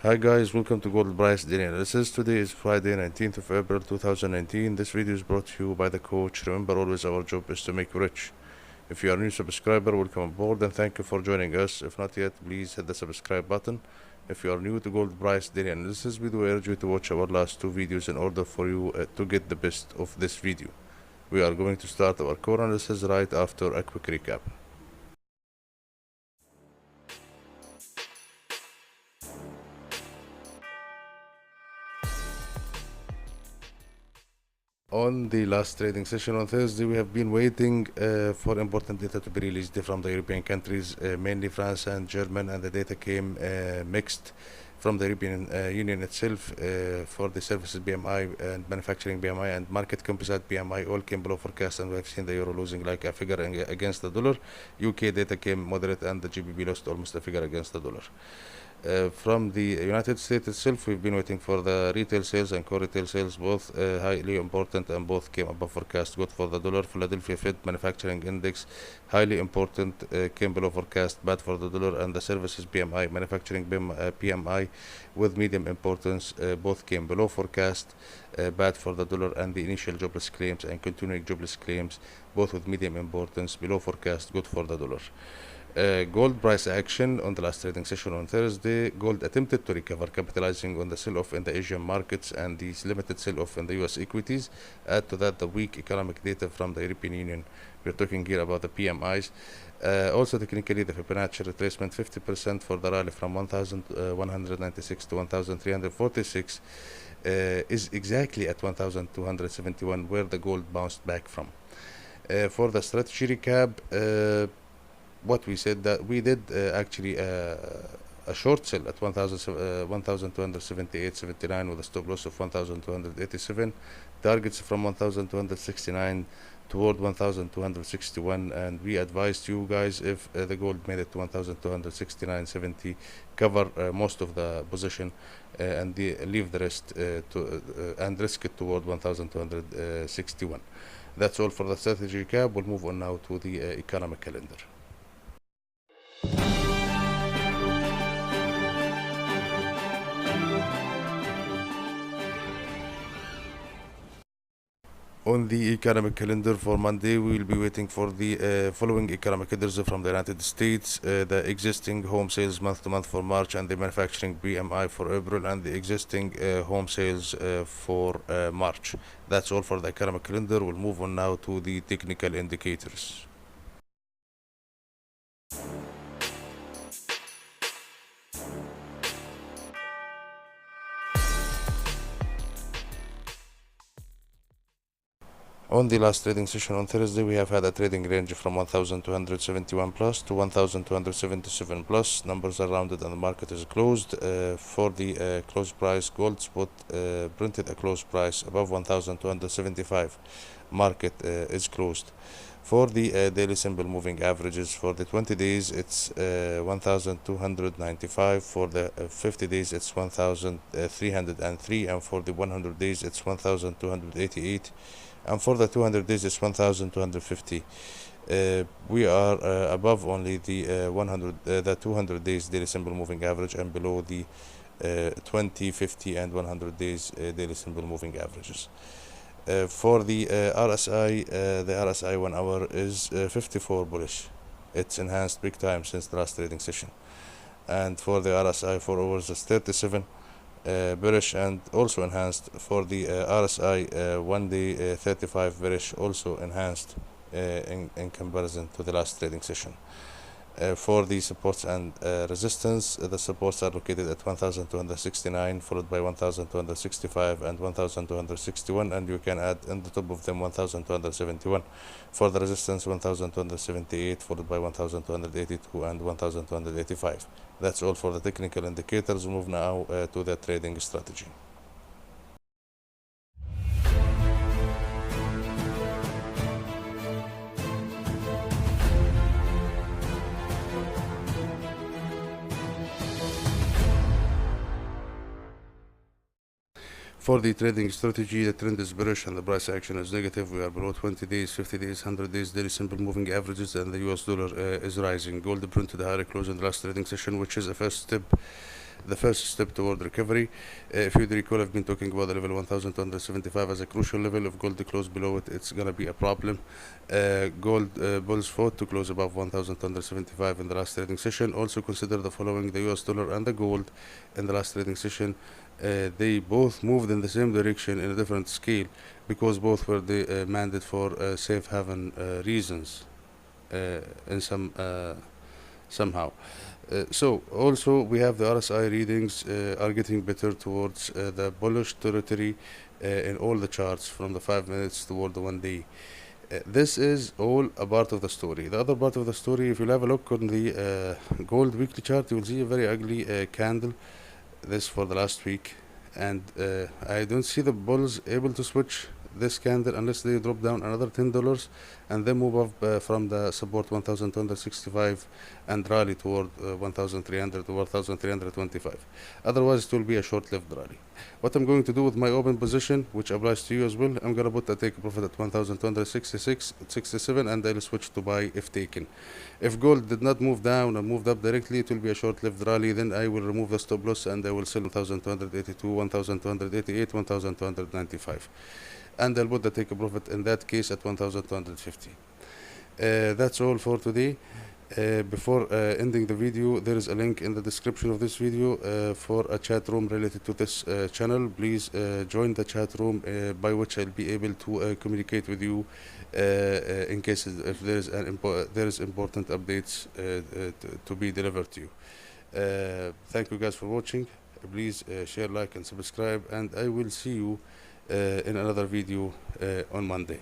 Hi guys, welcome to Gold Price Daily Analysis. Today is Friday, 19th of April 2019. This video is brought to you by the coach. Remember, always our job is to make you rich. If you are a new subscriber, welcome aboard and thank you for joining us. If not yet, please hit the subscribe button. If you are new to Gold Price Daily Analysis, we do urge you to watch our last two videos in order for you to get the best of this video. We are going to start our core analysis right after a quick recap. On the last trading session on Thursday, we have been waiting for important data to be released from the European countries, mainly France and Germany, and the data came mixed from the European Union itself for the services PMI and manufacturing PMI and market composite PMI all came below forecast, and we have seen the euro losing like a figure against the dollar. UK data came moderate and the GBP lost almost a figure against the dollar. From the United States itself, we've been waiting for the retail sales and core retail sales, both highly important, and both came above forecast, good for the dollar. Philadelphia Fed manufacturing index, highly important, came below forecast, bad for the dollar, and the services PMI, manufacturing PMI with medium importance, both came below forecast, bad for the dollar, and the initial jobless claims and continuing jobless claims, both with medium importance, below forecast, good for the dollar. Gold price action on the last trading session on Thursday. Gold attempted to recover, capitalizing on the sell-off in the Asian markets and the limited sell-off in the US equities. Add to that the weak economic data from the European Union. We're talking here about the PMIs. Also technically the Fibonacci retracement 50% for the rally from 1196 to 1346 is exactly at 1271 where the gold bounced back from. For the strategy recap, what we said that we did actually a short sell at 1278.79 with a stop loss of 1287, targets from 1269 toward 1261, and we advised you guys if the gold made it to 1269.70, cover most of the position and leave the rest and risk it toward 1261. That's all for the strategy recap. We'll move on now to the economic calendar. On the economic calendar for Monday, we will be waiting for the following economic indicators from the United States, the existing home sales month-to-month for March, and the manufacturing PMI for April, and the existing home sales for March. That's all for the economic calendar. We'll move on now to the technical indicators. On the last trading session on Thursday, we have had a trading range from 1271 plus to 1277 plus. Numbers are rounded and the market is closed. For the close price, gold spot printed a close price above 1275. Market is closed. For the daily simple moving averages, for the 20 days it's 1295, for the 50 days it's 1303, and for the 100 days it's 1288, and for the 200 days it's 1250. We are above only the 200 days daily simple moving average and below the 20, 50 and 100 days daily simple moving averages. For the RSI, the RSI 1 hour is 54 bullish. It's enhanced big time since the last trading session. And for the RSI 4 hours is 37 bearish and also enhanced. For the RSI 1 day 35 bearish, also enhanced in comparison to the last trading session. For the supports and resistance, the supports are located at 1269, followed by 1265 and 1261, and you can add in the top of them 1271. For the resistance, 1278, followed by 1282 and 1285. That's all for the technical indicators. Move now to the trading strategy. For the trading strategy, the trend is bearish and the price action is negative. We are below 20 days, 50 days, 100 days daily simple moving averages, and the US dollar is rising. Gold printed a higher close in the last trading session, which is a first step the first step toward recovery. If you recall, I've been talking about the level 1275 as a crucial level. If gold close below it, it's gonna be a problem. Gold bulls fought to close above 1275 in the last trading session. Also consider the following: the US dollar and the gold in the last trading session, they both moved in the same direction in a different scale, because both were demanded for safe haven reasons in somehow. So also we have the RSI readings are getting better towards the bullish territory in all the charts from the 5 minutes toward the 1 day. This is all a part of the story. The other part of the story, if you have a look on the gold weekly chart, you will see a very ugly candle, this for the last week, and I don't see the bulls able to switch this candle unless they drop down another $10 and then move up from the support 1265 and rally toward 1300 to 1325. Otherwise it will be a short-lived rally. What I'm going to do with my open position, which applies to you as well, I'm gonna put a take profit at 1266 67, and I'll switch to buy if taken. If gold did not move down and moved up directly, it will be a short-lived rally. Then I will remove the stop loss and I will sell 1282, 1288, 1295, and I'll put the take profit in that case at 1250. That's all for today. Before ending the video, there is a link in the description of this video for a chat room related to this channel. Please join the chat room, by which I'll be able to communicate with you in case if there is important updates to be delivered to you. Thank you guys for watching. Please share, like, and subscribe, and I will see you in another video on Monday.